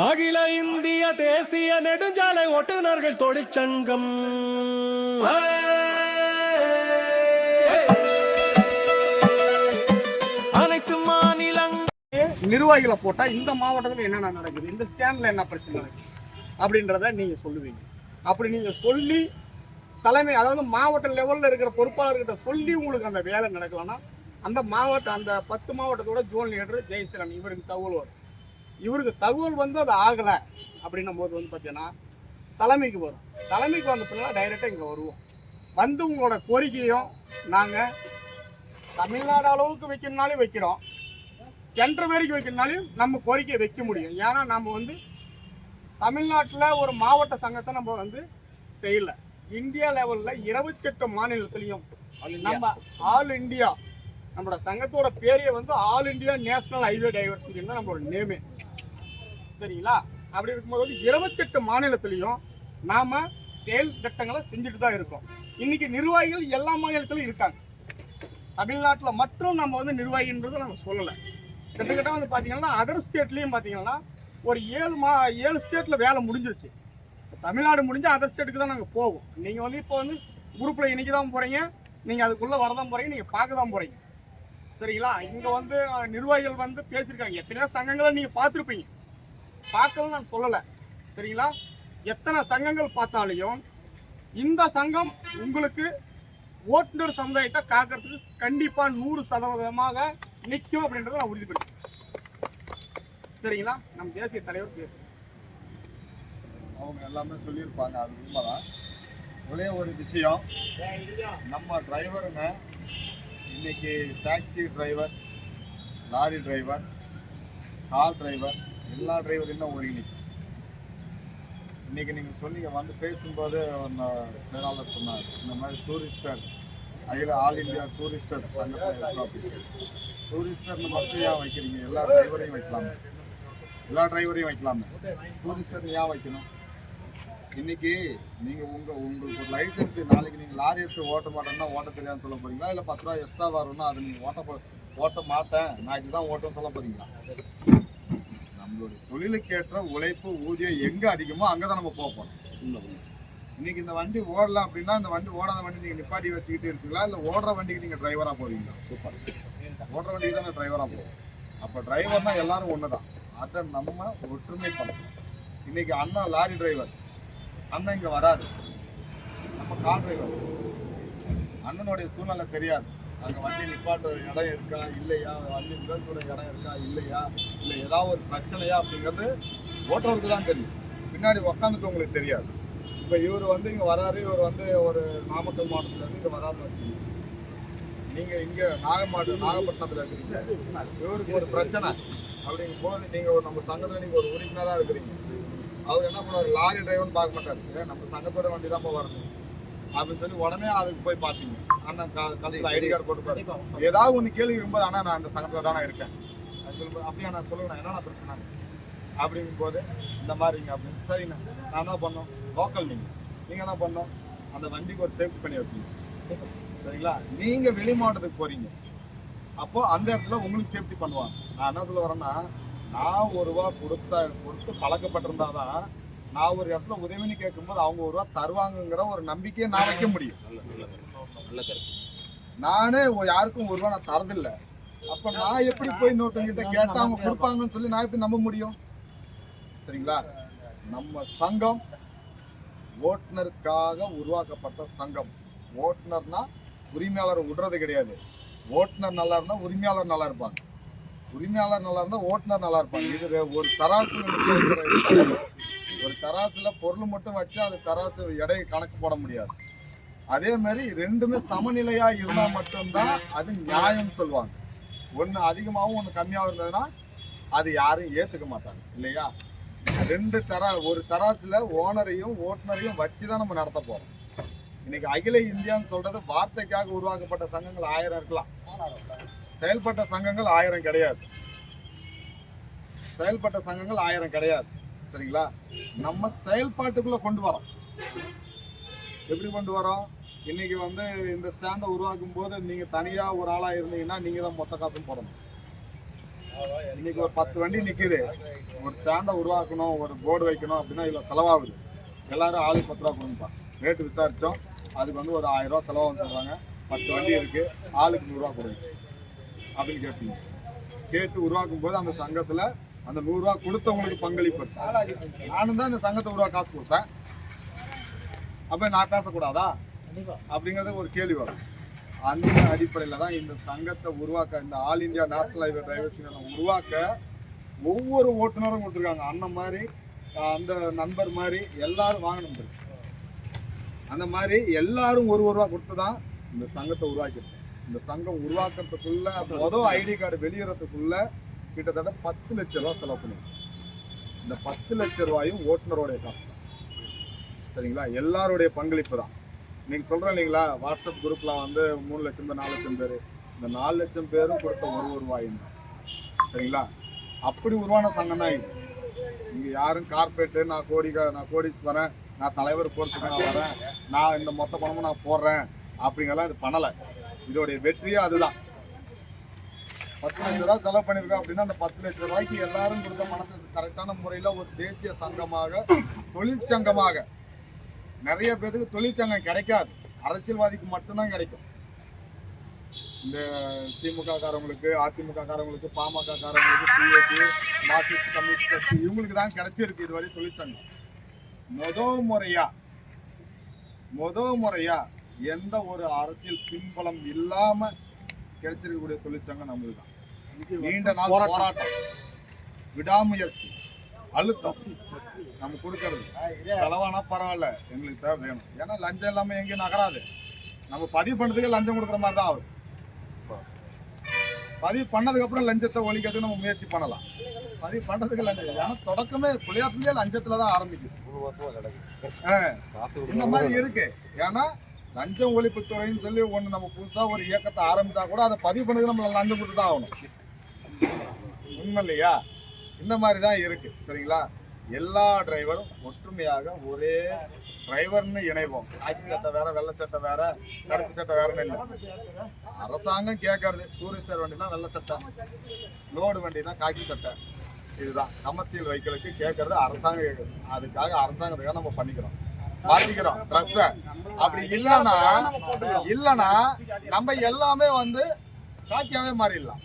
அகில இந்திய தேசிய நெடுஞ்சாலை ஓட்டுநர்கள் தொழிற்சங்கம் அனைத்து மாநிலங்கள் நிர்வாகிகளை போட்டா இந்த மாவட்டத்தில் என்னென்ன நடக்குது, இந்த ஸ்டாண்ட்ல என்ன பிரச்சனை நடக்குது அப்படின்றத நீங்க சொல்லுவீங்க. அப்படி நீங்க சொல்லி தலைமை, அதாவது மாவட்ட லெவல்ல இருக்கிற பொறுப்பாளர்கிட்ட சொல்லி உங்களுக்கு அந்த வேலை நடக்கலன்னா அந்த மாவட்டம், அந்த 10 மாவட்டத்தோட ஜோன் லீடர் ஜெயசீலன் இவருக்கு தகவல் வரும். இவருக்கு தகவல் வந்து அது ஆகலை அப்படின்னும் போது வந்து பார்த்தீங்கன்னா தலைமைக்கு வரும். தலைமைக்கு வந்த பின்னால் டைரெக்டாக இங்கே வருவோம். வந்து உங்களோட கோரிக்கையும் நாங்கள் தமிழ்நாடு அளவுக்கு வைக்கணுனாலும் வைக்கிறோம், சென்ட்ரல் வரைக்கும் வைக்கணுனாலும் நம்ம கோரிக்கையை வைக்க முடியும். ஏன்னா நம்ம வந்து தமிழ்நாட்டில் ஒரு மாவட்ட சங்கத்தை நம்ம வந்து செய்யலை. இந்தியா லெவலில் 28 மாநிலத்திலையும் நம்ம ஆல் இண்டியா, நம்மளோட சங்கத்தோட பேரையே வந்து all India national highway diversity தான் நம்மளோட நேமே. சரிங்களா? அப்படி இருக்கும்போது 28 மாநிலத்திலையும் நாம செயல் திட்டங்களை செஞ்சுட்டு தான் இருக்கோம். இன்னைக்கு நிர்வாகிகள் எல்லா மாநிலத்திலும் இருக்காங்க. தமிழ்நாட்டில் மட்டும் நம்ம வந்து நிர்வாகின்றதை நம்ம சொல்லலை. கிட்டத்தட்ட வந்து பார்த்தீங்கன்னா அதர் ஸ்டேட்லேயும் பார்த்தீங்கன்னா ஒரு 7 ஸ்டேட்டில் வேலை முடிஞ்சிருச்சு. தமிழ்நாடு முடிஞ்சு அதர் ஸ்டேட்டுக்கு தான் நாங்கள் போவோம். நீங்கள் வந்து இப்போ வந்து குரூப்பில் இன்னைக்கு தான் போகிறீங்க, நீங்கள் அதுக்குள்ளே வரதான் போகிறீங்க, நீங்கள் பார்க்க தான் போகிறீங்க. சரிங்களா? இங்கே வந்து நிர்வாகிகள் வந்து பேசியிருக்காங்க. எத்தனையோ சங்கங்களை நீங்கள் பார்த்துருப்பீங்க, பார்க்கவும் நான் சொல்லலை. சரிங்களா? எத்தனை சங்கங்கள் பார்த்தாலையும் இந்த சங்கம் உங்களுக்கு ஓட்டுநர் சமுதாயத்தை காக்கிறதுக்கு கண்டிப்பாக 100% நிற்கும் அப்படின்றத நான் உறுதிப்படுத்தேன். சரிங்களா? நம்ம தேசிய தலைவர் பேசுவோம். அவங்க எல்லாமே சொல்லியிருப்பாங்க, அது உண்மைதான். ஒரே ஒரு விஷயம், நம்ம டிரைவருங்க இன்னைக்கு taxi driver, lorry driver, car driver, எல்லா டிரைவரும் தான் ஒருங்கிணைக்கும். இன்றைக்கி நீங்கள் சொன்னீங்க வந்து பேசும்போது ஒன்று செயலாளர் சொன்னார், இந்த மாதிரி டூரிஸ்டர் அதில் ஆல் இண்டியா டூரிஸ்டர் சங்கத்தில் இருக்கோம் அப்படின்னு. டூரிஸ்டர்னு மட்டும் ஏன் வைக்கிறீங்க? எல்லா டிரைவரையும் வைக்கலாமே, எல்லா டிரைவரையும் வைக்கலாமே, டூரிஸ்டர்னு ஏன் வைக்கணும்? இன்றைக்கி நீங்கள் உங்களுக்கு ஒரு லைசன்ஸ், நாளைக்கு நீங்கள் லாரி எடுத்து ஓட்ட மாட்டேன்னா ஓட்ட தெரியாதுன்னு சொல்ல போகிறீங்களா? இல்லை 10 ரூபா எக்ஸ்ட்ரா வரணும்னா அதை நீங்கள் ஓட்ட மாட்டேன், நான் இதுதான் ஓட்டன்னு சொல்ல போகிறீங்களா? நம்மளுடைய தொழிலுக்கேற்ற உழைப்பு ஊதியம் எங்கே அதிகமோ அங்கே தான் நம்ம போகிறோம். இன்றைக்கி இந்த வண்டி ஓடலாம் அப்படின்னா இந்த வண்டி ஓடாத வண்டி நீங்கள் நிப்பாட்டி வச்சுக்கிட்டு இருக்கீங்களா? இல்லை ஓடுற வண்டிக்கு நீங்கள் டிரைவராக போவீங்களா? சூப்பர். ஓடுற வண்டிக்கு தான் நான் டிரைவராக போவோம். அப்போ டிரைவர்னால் எல்லாரும் ஒன்று தான். அதை நம்ம ஒற்றுமை பண்ணணும். இன்றைக்கி அண்ணா லாரி டிரைவர், அண்ணன் இங்கே வராது. நம்ம கார் டிரைவர், அண்ணனுடைய சூழ்நிலை தெரியாது. அங்கே வண்டி நிப்பாட்டுற இடம் இருக்கா இல்லையா, வண்டி பேசுகிற இடம் இருக்கா இல்லையா, இல்லை ஏதாவது ஒரு பிரச்சனையா அப்படிங்கிறது ஓட்டுறவருக்கு தான் தெரியும். பின்னாடி உக்காந்துட்டு உங்களுக்கு தெரியாது. இப்போ இவர் வந்து இங்கே வராரு, இவர் வந்து ஒரு நாமக்கல் மாவட்டத்துலேருந்து இங்கே வராதுன்னு வச்சுக்கோங்க. நீங்கள் இங்கே நாகப்பட்டினத்தில் இருக்கிறீங்க, இவருக்கு ஒரு பிரச்சனை அப்படிங்கும் போது நீங்கள் ஒரு நம்ம சங்கத்தில் நீங்கள் ஒரு உறுப்பினராக இருக்கிறீங்க. அவர் என்ன பண்ணுவார், லாரி டிரைவர்னு பார்க்க மாட்டார், நம்ம சங்கத்தோட வண்டி தான் போய் வரணும் அப்படின்னு சொல்லி உடனே அதுக்கு போய் பார்ப்பீங்க. அண்ணன் கழுத்தில் ஐடி கார்டு போட்டுப்பாரு. ஏதாவது ஒன்று கேள்வி வரும்போது ஆனால் நான் அந்த சங்கத்தில் தானே இருக்கேன் அது சொல்லும்போது, அப்படியே நான் சொல்லுவேன் என்னென்ன பிரச்சனை அப்படிங்கும் போது இந்த மாதிரிங்க அப்படின்னு. சரிண்ணா, நான் என்ன பண்ணோம், லோக்கல் நீங்கள் என்ன பண்ணோம், அந்த வண்டிக்கு ஒரு சேஃப்டி பண்ணி வைப்பீங்க. சரிங்களா? நீங்கள் வெளி மாவட்டத்துக்கு போகிறீங்க, அப்போது அந்த இடத்துல உங்களுக்கு சேஃப்டி பண்ணுவாங்க. நான் என்ன சொல்ல வரேன்னா, நான் ₹1 கொடுத்து பழக்கப்பட்டிருந்தா தான் நான் ஒரு இடத்துல உதவின்னு கேட்கும்போது அவங்க ₹1 தருவாங்கங்கிற ஒரு நம்பிக்கையை நான் வைக்க முடியும். நானே யாருக்கும் ₹1 நான் தரதில்லை. அப்போ நான் எப்படி போய் இன்னொருத்தவங்கிட்ட கேட்டால் அவங்க கொடுப்பாங்கன்னு சொல்லி நான் எப்படி நம்ப முடியும்? சரிங்களா? நம்ம சங்கம் ஓட்டுநருக்காக உருவாக்கப்பட்ட சங்கம். ஓட்டுநர்னா உரிமையாளர் விடுறது கிடையாது. ஓட்டுநர் நல்லா இருந்தால் உரிமையாளர் நல்லா இருப்பாங்க, உரிமையாளர் நல்லா இருந்தால் ஓட்டுநர் நல்லா இருப்பாங்க. இது ஒரு தராசு, ஒரு தராசில் பொருள் மட்டும் வச்சு அது தராசு எடையை கணக்கு போட முடியாது. அதே மாதிரி ரெண்டுமே சமநிலையாக இருந்தால் மட்டும்தான் அது நியாயம் சொல்லுவாங்க. ஒன்று அதிகமாகவும் ஒன்று கம்மியாகவும் இருந்ததுன்னா அது யாரும் ஏற்றுக்க மாட்டாங்க இல்லையா? ஒரு தராசில் ஓனரையும் ஓட்டுநரையும் வச்சு தான் நம்ம நடத்த போகிறோம். இன்னைக்கு அகில இந்தியான்னு சொல்கிறது வார்த்தைக்காக உருவாக்கப்பட்ட சங்கங்கள் 1000 இருக்கலாம், செயல்பட்ட சங்கங்கள் 1000 கிடையாது. செயல்பட்ட சங்கங்கள் 1000 கிடையாது. சரிங்களா? நம்ம செயல்பாட்டுக்குள்ளே கொண்டு வரோம். எப்படி கொண்டு வரோம்? இன்னைக்கு வந்து இந்த ஸ்டாண்டை உருவாக்கும் போது நீங்கள் தனியாக ஒரு ஆளாக இருந்தீங்கன்னா நீங்கள் தான் மொத்த காசும் போடணும். இன்னைக்கு ஒரு 10 வண்டி நிக்குது, ஒரு ஸ்டாண்டை உருவாக்கணும், ஒரு போர்டு வைக்கணும் அப்படின்னா இவ்வளோ செலவாகுது. எல்லாரும் ஆளுக்கு 10 ரூபா கொடுப்பா. ரேட்டு விசாரிச்சோம், அதுக்கு வந்து ஒரு 1000 ரூபா செலவாகும் சொல்றாங்க. 10 வண்டி இருக்கு, ஆளுக்கு 100 ரூபா கொடுங்க அப்படின்னு கேட்பீங்க. கேட்டு உருவாக்கும் போது அந்த சங்கத்துல அந்த 100 ரூபா கொடுத்தவங்களுக்கு பங்களிப்பு. நானும் தான் இந்த சங்கத்தை உருவா காசு கொடுத்தேன், அப்ப நான் பேசக்கூடாதா அப்படிங்கறது ஒரு கேள்வி வரும். அந்த அடிப்படையில் தான் இந்த சங்கத்தை உருவாக்க, இந்த all India national highway drivers யூனியனை உருவாக்க ஒவ்வொரு ஓட்டுநரும் கொடுத்துருக்காங்க. அண்ணன் மாதிரி, அந்த நண்பர் மாதிரி எல்லாரும் வாங்கணும். அந்த மாதிரி எல்லாரும் ஒரு ரூபா கொடுத்து தான் இந்த சங்கத்தை உருவாக்கிருக்கோம். இந்த சங்கம் உருவாக்குறதுக்குள்ள மொதல் ஐடி கார்டு வெளியேறதுக்குள்ள கிட்டத்தட்ட 10 லட்சம் ரூபா செலவு பண்ணிருக்கோம். இந்த 10 லட்சம் ரூபாயும் ஓட்டுநருடைய காசு தான். சரிங்களா? எல்லாருடைய பங்களிப்பு தான். நீங்கள் சொல்கிறேன் இல்லைங்களா, வாட்ஸ்அப் குரூப்பில் வந்து 3 லட்சம் பேர் 4 லட்சம் பேர், இந்த 4 லட்சம் பேரும் கொடுத்த ஒரு ரூபாயும் தான். சரிங்களா? அப்படி உருவான சங்கம் தான் இது. இங்கே யாரும் கார்பரேட்டு நான் கோடீஸ்வரன், நான் தலைவர் போகிறதுக்கு நான் வரேன், நான் இந்த மொத்த பணமும் நான் போடுறேன் அப்படிங்கெல்லாம் இது பண்ணலை. இதோடைய வெற்றியே அதுதான். 10 லட்ச ரூபா செலவு பண்ணியிருக்கோம் அப்படின்னா அந்த 10 லட்ச ரூபாய்க்கு எல்லாரும் கொடுத்த பணத்தை கரெக்டான முறையில் ஒரு தேசிய சங்கமாக, தொழிற்சங்கமாக, நிறைய பேருக்கு தொழிற்சங்கம் கிடைக்காது, அரசியல்வாதிக்கு மட்டும்தான் கிடைக்கும். இந்த திமுக காரவங்களுக்கு, அதிமுக காரவங்களுக்கு, பாமக காரவங்களுக்கு, சிஏபி, மார்க்சிஸ்ட் கம்யூனிஸ்ட் கட்சி, இவங்களுக்கு தான் கிடைச்சிருக்கு இதுவரை தொழிற்சங்கம். முத முறையா எந்த ஒரு அரசியல் பின்பலம் இல்லாம கிடைச்சிருக்கக்கூடிய தொழிற்சங்கம் நம்மளுக்கு தான். நீண்ட நாள் போராட்டம், விடாமுயற்சி, அழுத்தம் நம்ம கொடுக்கறது. செலவானா பரவாயில்ல, எங்களுக்கு தேவை வேணும். ஏன்னா லஞ்சம் இல்லாம எங்கேயும் நகராது. நம்ம பதிவு பண்ணதுக்கு லஞ்சம் கொடுக்குற மாதிரி தான் ஆகுது. பதிவு பண்ணதுக்கு அப்புறம் லஞ்சத்தை ஒழிக்கிறதுக்கு நம்ம முயற்சி பண்ணலாம். பதிவு பண்றதுக்கு லஞ்சம், ஏன்னா தொடக்கமே குடியரசுலயே லஞ்சத்துல தான் ஆரம்பிக்குது. இந்த மாதிரி இருக்கு. ஏன்னா லஞ்சம் ஒழிப்புத்துறைன்னு சொல்லி ஒண்ணு நம்ம புதுசா ஒரு இயக்கத்தை ஆரம்பிச்சா கூட அதை பதிவு பண்ணதுக்கு நம்ம லஞ்சம் கொடுத்து தான் ஆகணும். உண்மை இல்லையா? இந்த மாதிரி தான் இருக்கு. சரிங்களா? எல்லா டிரைவரும் ஒற்றுமையாக ஒரே டிரைவர்னு இணைவோம். காக்கி சட்டை வேற, வெள்ளை சட்டை வேற, கருப்பு சட்டை வேறன்னு இல்லை. அரசாங்கம் கேட்கறது டூரிஸ்டர் வண்டினா வெள்ளை சட்டை, லோடு வண்டினா காக்கி சட்டை, இதுதான் கமர்ஷியல் வெஹிக்கிளுக்கு கேட்கறது அரசாங்கம் கேட்குறது. அதுக்காக அரசாங்கத்துக்காக நம்ம பண்ணிக்கிறோம், மாத்திக்கிறோம் ட்ரெஸ்ஸை. அப்படி இல்லைன்னா நம்ம எல்லாமே வந்து காக்கியாவே மாறிடலாம்.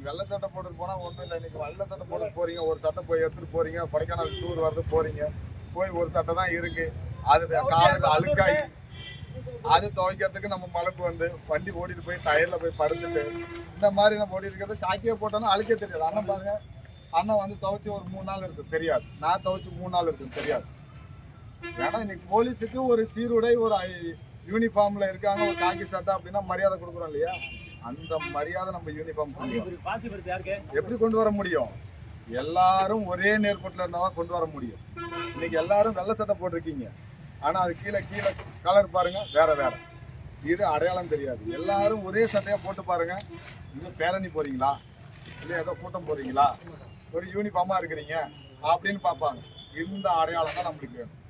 வெள்ளை சட்டை போட்டுட்டு போனால் ஒன்றும் இல்லை. இன்னைக்கு வெள்ளை சட்டை போட்டு போறீங்க, ஒரு சட்டை போய் எடுத்துட்டு போறீங்க, கொடைக்கானல் டூர் வரது போறீங்க, போய் ஒரு சட்டை தான் இருக்கு, அது காலுக்கு அழுக்காகி அது துவைக்கிறதுக்கு நம்ம மலைப்பு வந்து வண்டி ஓடிட்டு போய் டயர்ல போய் படுத்துட்டு இந்த மாதிரி நம்ம ஓடி இருக்கிறது காக்கியே போட்டோன்னா அழுக்கே தெரியாது. அண்ணன் பாருங்க, அண்ணன் வந்து துவைச்சி ஒரு 3 நாள் இருக்கு தெரியாது, நான் துவைச்சி 3 நாள் இருக்குன்னு தெரியாது. ஏன்னா இன்னைக்கு போலீஸுக்கு ஒரு சீருடை, ஒரு யூனிஃபார்ம்ல இருக்காங்க, ஒரு காக்கி சட்டை அப்படின்னா மரியாதை கொடுக்குறோம் இல்லையா? அந்த மரியாதை நம்ம யூனிஃபார்ம் எப்படி கொண்டு வர முடியும்? எல்லாரும் ஒரே நேர்கோட்டில் இருந்தால் கொண்டு வர முடியும். இன்னைக்கு எல்லாரும் வெள்ளை சட்டை போட்டிருக்கீங்க, ஆனால் அது கீழே கலர் பாருங்க வேற வேற, இது அடையாளம் தெரியாது. எல்லாரும் ஒரே சட்டையாக போட்டு பாருங்க, இன்னும் பேரணி போறீங்களா இல்லை ஏதோ கூட்டம் போறீங்களா, ஒரு யூனிஃபார்மாக இருக்கிறீங்க அப்படின்னு பார்ப்பாங்க. இந்த அடையாளம் தான் நம்மளுக்கு வேணும்.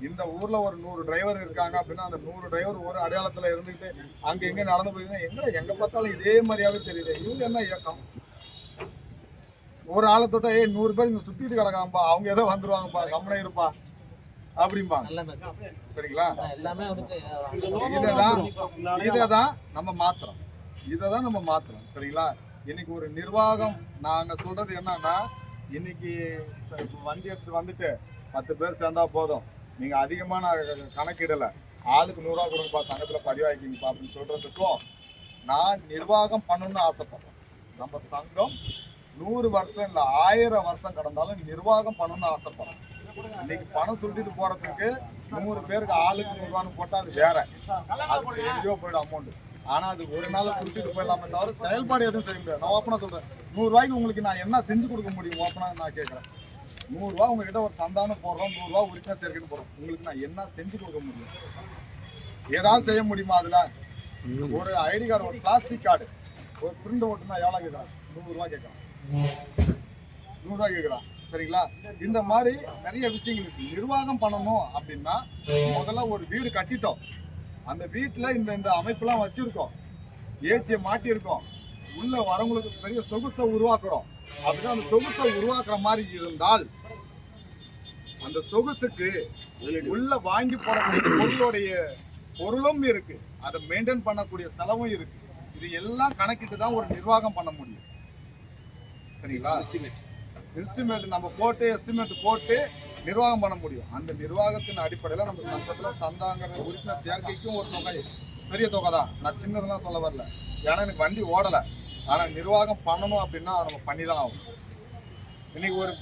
இந்த ஊர்ல ஒரு 100 டிரைவர் இருக்காங்க அப்படின்னா அந்த 100 டிரைவர் ஒரு அடையாளத்துல இருந்துட்டு அங்க எங்க நடந்து போயிருந்தா எங்க பார்த்தாலும் இதே மாதிரியாவே தெரியுது. இவங்க என்ன இயக்கம்? ஒரு ஆளை தொட்டா 100 பேர் இங்க சுத்திட்டு கிடக்காம்பா, அவங்க ஏதோ வந்துருவாங்கப்பா, கம்மனே இருப்பா அப்படிம்பாங்க. சரிங்களா? இதைதான் நம்ம மாத்துறோம். சரிங்களா? இன்னைக்கு ஒரு நிர்வாகம் நாங்க சொல்றது என்னன்னா, இன்னைக்கு வண்டி எடுத்து வந்துட்டு 10 பேர் சேர்ந்தா போதும், நீங்க அதிகமான கணக்கிடல, ஆளுக்கு 100 ரூபா கொடுங்கப்பா, சங்கத்துல பதிவாக்கிங்கப்பா அப்படின்னு சொல்றதுக்கும் நான் நிர்வாகம் பண்ணணும்னு ஆசைப்படுறேன். நம்ம சங்கம் 100 வருஷம் இல்லை 1000 வருஷம் கடந்தாலும் நிர்வாகம் பண்ணணும்னு ஆசைப்படுறேன். இன்னைக்கு பணம் சுருட்டிட்டு போறதுக்கு 100 பேருக்கு ஆளுக்கு 100 ரூபான்னு போட்டா அது வேற, அதுக்கு எங்கேயோ போயிடும் அமௌண்ட். ஆனா அது ஒரு நாள் சுருட்டிட்டு போயிடலாமே தவிர செயல்பாடு எதுவும் செய்ய முடியாது. நான் ஓப்பனா சொல்றேன், 100 ரூபாய்க்கு உங்களுக்கு நான் என்ன செஞ்சு கொடுக்க முடியும்? ஓப்பனா நான் கேட்கறேன். 100 ரூபா உங்ககிட்ட ஒரு சந்தானம் போடுறோம், 100 ரூபா உரிமையா சேர்க்கணும் போடுறோம், உங்களுக்கு நான் என்ன செஞ்சு கொடுக்க முடியும்? ஏதாவது செய்ய முடியுமா? அதுல ஒரு ஐடி கார்டு, ஒரு பிளாஸ்டிக் கார்டு, ஒரு பிரிண்ட் ஓட்டுனா எவ்வளவு கேட்கறான்? 100 ரூபா கேட்கறான், 100 ரூபா கேட்கறான். சரிங்களா? இந்த மாதிரி நிறைய விஷயங்கள் இருக்கு. நிர்வாகம் பண்ணணும் அப்படின்னா முதல்ல ஒரு வீடு கட்டிட்டோம், அந்த வீட்டுல இந்த அமைப்பெல்லாம் வச்சிருக்கோம், ஏசியை மாட்டியிருக்கோம், உள்ள வரவங்களுக்கு பெரிய சொகுசை உருவாக்குறோம். அப்படின்னா அந்த சொகுசை உருவாக்குற மாதிரி இருந்தால் அந்த சொகுசுக்கு உள்ள வாங்கி போடக்கூடிய பொருளுடைய பொருளும் இருக்கு, அதை மெயின்டைன் பண்ணக்கூடிய செலவும் இருக்கு. இது எல்லாம் கணக்கிட்டு தான் ஒரு நிர்வாகம் பண்ண முடியும். சரிங்களா? எஸ்டிமேட் நம்ம போட்டு எஸ்டிமேட் போட்டு நிர்வாகம் பண்ண முடியும். அந்த நிர்வாகத்தின் அடிப்படையில் நம்ம சங்கத்தில் சந்தாங்கிற உறுப்பினர் சேர்க்கைக்கும் ஒரு தொகை, பெரிய தொகை தான். நான் சின்னதெல்லாம் சொல்ல வரல, ஏன்னா எனக்கு வண்டி ஓடலை. ஆனால் நிர்வாகம் பண்ணணும் அப்படின்னா அதை நம்ம பண்ணி தான் ஆகும். இன்னைக்கு ஒரு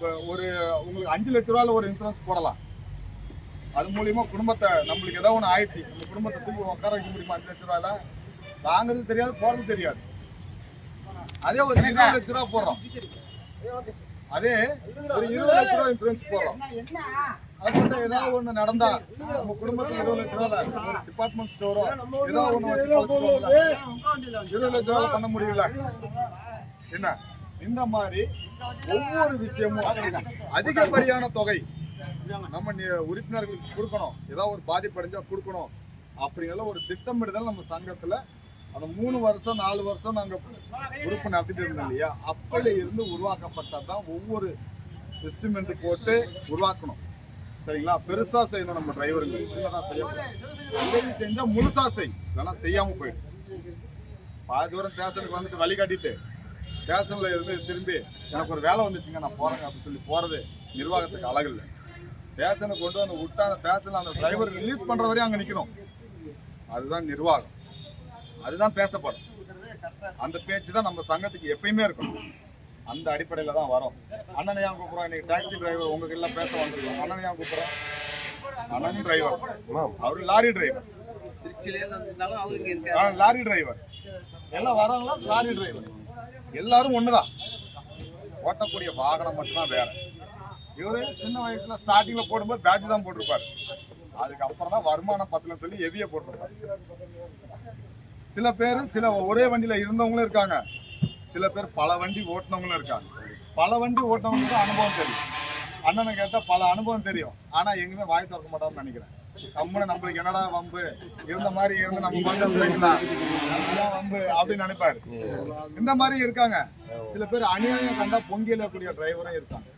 உங்களுக்கு 5 லட்ச ரூபாயில் ஒரு இன்சூரன்ஸ் போடலாம். அது மூலியமா குடும்பத்தை, நம்மளுக்கு ஏதோ ஒன்று ஆயிடுச்சு, நம்ம குடும்பத்தை தூக்கி உட்கார வைக்க முடியுமா? 5 லட்ச ரூபாயில வாங்குறது தெரியாது, போறது தெரியாது. அதே ஒரு 20 லட்ச ரூபா போடுறோம், அதே ஒரு 20 லட்ச ரூபா இன்சூரன்ஸ் போடுறோம். அது மட்டும் ஏதாவது ஒன்று நடந்தா நம்ம குடும்பத்தில் 20 லட்ச ரூபாயில ஒரு டிபார்ட்மெண்ட் ஸ்டோரோ ஏதோ ஒன்று வச்சு 20 லட்ச ரூபாயில பண்ண முடியல. என்ன இந்த மாதிரி ஒவ்வொரு விஷயமும் அதிகப்படியான தொகை நம்ம உறுப்பினர்களுக்கு கொடுக்கணும், ஏதாவது ஒரு பாதிப்படைஞ்சா கொடுக்கணும் அப்படிங்கிற ஒரு திட்டமிடுதல் நம்ம சங்கத்துல அந்த 3 வருஷம் 4 வருஷம் நாங்க உறுப்பு நடத்திட்டு இருந்தோம் இல்லையா, அப்படி இருந்து உருவாக்கப்பட்டதான் ஒவ்வொரு எஸ்டிமேட் போட்டு உருவாக்கணும். சரிங்களா? பெருசா செய்யணும் நம்ம டிரைவருக்கு, சின்னதா செய்யணும். உதவி செஞ்சா முழுசா செய், இல்லைன்னா செய்யாம போயிடும். பாதி தூரம் ஸ்டேஷனுக்கு வந்துட்டு வழி காட்டிட்டு ஸ்டேஷன்ல இருந்து திரும்பி எனக்கு ஒரு வேலை வந்துச்சுங்க நான் போறேங்க அப்படின்னு சொல்லி போறது நிர்வாகத்துக்கு அழகு இல்லை. ஸ்டேஷனுக்கு கொண்டு வந்து விட்டா அந்த ஸ்டேஷன்ல அந்த டிரைவர் ரிலீஸ் பண்ற வரையும் அங்க நிக்கணும். அதுதான் நிர்வாகம், அதுதான் பேசப்படும். அந்த பேச்சு தான் நம்ம சங்கத்துக்கு எப்பயுமே இருக்கும். அந்த அடிப்படையில தான் வரும். அண்ணனை ஏன் கூப்பிடுறோம்? இன்னைக்கு டாக்ஸி டிரைவர் உங்களுக்கு எல்லாம் பேச வந்திருக்கோம். அண்ணனை ஏன் கூப்பிடுறோம்? அண்ணன் டிரைவர், அவரு லாரி டிரைவர், லாரி டிரைவர் எல்லாம் வரவங்களா லாரி டிரைவர் எல்லாரும் ஒண்ணுதான். ஓட்டக்கூடிய வாகனம் மட்டும்தான் வேற. இவரு சின்ன வயசுல ஸ்டார்டிங்ல போடும்போது பேட்ச் தான் போட்டிருப்பாரு, அதுக்கப்புறம் தான் வருமானம் பத்தலன்னு சொல்லி ஹெவியா போட்டிருப்பாரு. சில பேர் ஒரே வண்டியில இருந்தவங்களும் இருக்காங்க, சில பேர் பல வண்டி ஓட்டினவங்களும் இருக்காங்க. பல வண்டி ஓட்டினவங்களுக்கு அனுபவம் தெரியும். அண்ணனை கேட்டா பல அனுபவம் தெரியும், ஆனா எங்குமே வாய் திறக்க மாட்டான்னு நினைக்கிறேன். கம்முன்னு நம்மளுக்கு என்னடா வம்பு, இருந்த மாதிரி இருந்து நம்ம பண்டம் செய்யலாம் வம்பு அப்படின்னு நினைப்பாரு. இந்த மாதிரி இருக்காங்க. சில பேர் அநியாயம் கண்டா பொங்கி எழக்கூடிய டிரைவரும் இருக்காங்க.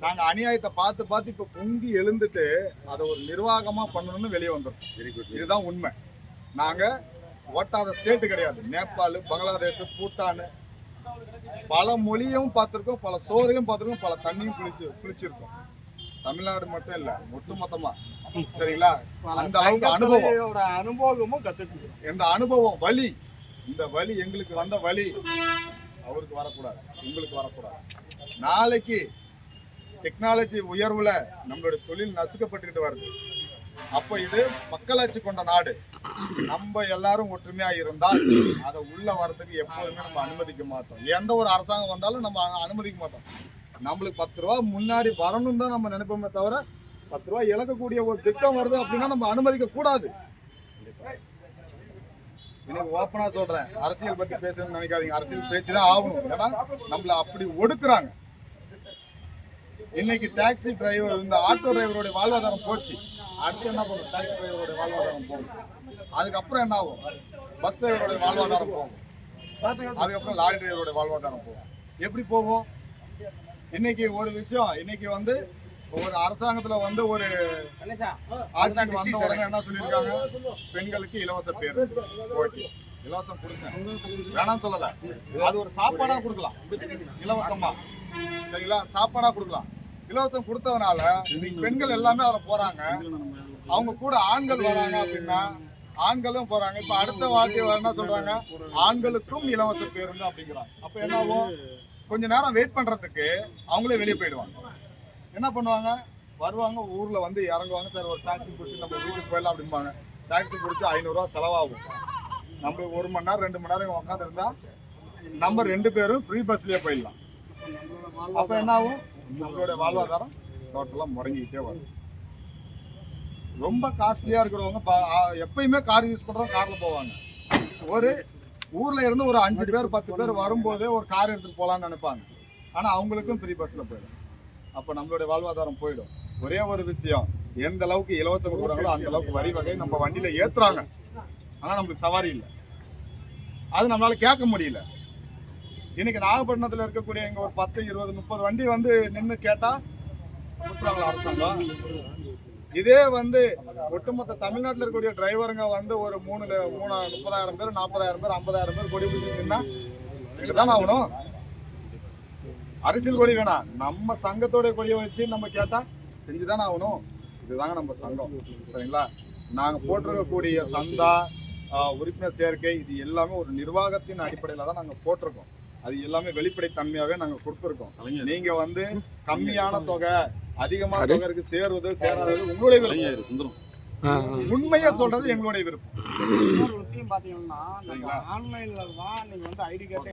நாங்க அநியாயத்தை பார்த்து பார்த்து இப்ப பொங்கி எழுந்துட்டு அதை ஒரு நிர்வாகமா பண்ணணும்னு வெளியே வந்துடும். இதுதான் உண்மை. நாங்க ஓட்டாத ஸ்டேட்டு கிடையாது. நேபாள், பங்களாதேஷ், பூட்டான், பல மொழியும் பார்த்துருக்கோம், பல சோறையும் பார்த்துருக்கோம், பல தண்ணியும் குளிச்சிருக்கோம். தமிழ்நாடு மட்டும் இல்ல, ஒட்டுமொத்தமா. சரிங்களா? அந்த அளவுக்கு அனுபவமும் கத்துக்கு. இந்த அனுபவம் வலி, இந்த வலி எங்களுக்கு வந்த வலி அவருக்கு வரக்கூடாது, உங்களுக்கு வரக்கூடாது. நாளைக்கு டெக்னாலஜி உயர்வுல நம்மளுடைய தொழில் நசுக்கப்பட்டுக்கிட்டு வருது. அப்ப இது மக்களாட்சி கொண்ட நாடு. நம்ம எல்லாரும் ஒற்றுமையா இருந்தால் அதை உள்ள வர்றதுக்கு எப்போதுமே நம்ம அனுமதிக்க மாட்டோம். எந்த ஒரு அரசாங்கம் வந்தாலும் நம்ம அனுமதிக்க மாட்டோம். நம்மளுக்கு 10 ரூபா முன்னாடி வரணும் தான் நம்ம நினைப்போமே தவிர 10 ரூபாய் இழக்கக்கூடிய ஒரு திட்டம் வருது அப்படின்னா நம்ம அனுமதிக்க கூடாது. எனக்கு ஓப்பனா சொல்றேன், அரசியல் பத்தி பேசணும்னு நினைக்காதீங்க. அரசியல் பேசிதான் ஆகணும், ஏன்னா நம்மள அப்படி ஒடுக்குறாங்க. இன்னைக்கு டாக்ஸி டிரைவர், இந்த ஆட்டோ டிரைவருடைய வாழ்வாதாரம் போச்சு. அடுத்து என்ன பண்ணும்? டாக்ஸி டிரைவருடைய வாழ்வாதாரம் போகும். அதுக்கப்புறம் என்ன ஆகும்? பஸ் டிரைவருடைய வாழ்வாதாரம் போகும். அதுக்கப்புறம் லாரி டிரைவருடைய வாழ்வாதாரம் போகும். எப்படி போகும்? இன்னைக்கு ஒரு விஷயம், இன்னைக்கு வந்து ஒரு அரசாங்கத்துல வந்து ஒரு ஆட்சிக்கு வந்த உடனே என்ன சொல்லியிருக்காங்க? பெண்களுக்கு இலவச பேருந்து. ஓகே, இலவசம் கொடுங்க, வேணாம் சொல்லல. அது ஒரு சாப்பாடா கொடுக்கலாம், இலவசமா. சரிங்களா? சாப்பாடா கொடுக்கலாம். இலவசம் கொடுத்ததுனால இன்னைக்கு பெண்கள் எல்லாமே அதுல போறாங்க. அவங்க கூட ஆண்கள் வராங்க அப்படின்னா ஆண்களும் போறாங்க. இப்ப அடுத்த வாட்டி என்ன சொல்றாங்க? ஆண்களுக்கும் இலவச பேருந்து அப்படிங்கிறாங்க. அப்ப என்ன ஆகும்? கொஞ்ச நேரம் வெயிட் பண்றதுக்கு அவங்களே வெளியே போயிடுவாங்க. என்ன பண்ணுவாங்க? வருவாங்க, ஊர்ல வந்து இறங்குவாங்க. சார் ஒரு டாக்ஸி பிடிச்சி நம்ம வீட்டுக்கு போயிடலாம் அப்படிம்பாங்க. டாக்ஸி பிடிச்சி 500 ரூபா செலவாகும். நம்ம 1 மணி நேரம் 2 மணி நேரம் உட்காந்துருந்தா நம்ம 2 பேரும் ஃப்ரீ பஸ்லயே போயிடலாம். அப்ப என்ன ஆகும்? நம்மளுடைய வாழ்வாதாரம் டோட்டலா முடங்கிக்கிட்டே வரும். ரொம்ப காஸ்ட்லியா இருக்கிறவங்க எப்பயுமே கார் யூஸ் பண்றவங்க கார்ல போவாங்க. ஒரு ஊர்ல இருந்து ஒரு 5 பேர் 10 பேர் வரும்போதே ஒரு கார் எடுத்துட்டு போலாம்னு நினைப்பாங்க. ஆனா அவங்களுக்கும் ஃப்ரீ பஸ்ல போயிடும். அப்ப நம்மளுடைய வாழ்வாதாரம் போயிடும். ஒரே ஒரு விஷயம், எந்த அளவுக்கு இலவசம் கொடுக்குறாங்களோ அந்த அளவுக்கு வரி வகை நம்ம வண்டியில ஏத்துறாங்க. ஆனா நம்மளுக்கு சவாரி இல்லை, அது நம்மளால கேட்க முடியல. இன்னைக்கு நாகப்பட்டினத்துல இருக்கக்கூடிய இங்க ஒரு 10, 20, 30 வண்டி வந்து நின்று கேட்டா கொடுக்குறாங்களா அரசாங்கம்? இதே வந்து ஒட்டுமொத்த தமிழ்நாட்டில் இருக்கக்கூடிய டிரைவருங்க வந்து ஒரு 30,000 பேர், 40,000 பேர், 50,000 பேர் கொடி பிடிச்சிருந்தா இதுதான் ஆகணும். அரசியல் கொடி வேணாம், நம்ம சங்கத்தோட கொடியை வச்சு நம்ம கேட்டா செஞ்சுதானே ஆகணும். இதுதாங்க நம்ம சங்கம், சரிங்களா? நாங்க போட்டிருக்கக்கூடிய சந்தா, உறுப்பினர் சேர்க்கை, இது எல்லாமே ஒரு நிர்வாகத்தின் அடிப்படையில தான் நாங்க போட்டிருக்கோம். அது எல்லாமே வெளிப்படைத்தன்மையாவே நாங்க கொடுத்துருக்கோம். நீங்க வந்து கம்மியான தொகை, அதிகமான தொகை இருக்கு, சேருவது சேராதது உங்களுடைய விருப்பம். உண்மையா சொல்றது எங்களுடைய விருப்பம். விஷயம் பாத்தீங்கன்னா ஆன்லைன்ல தான் நீங்க வந்து ஐடி கார்டு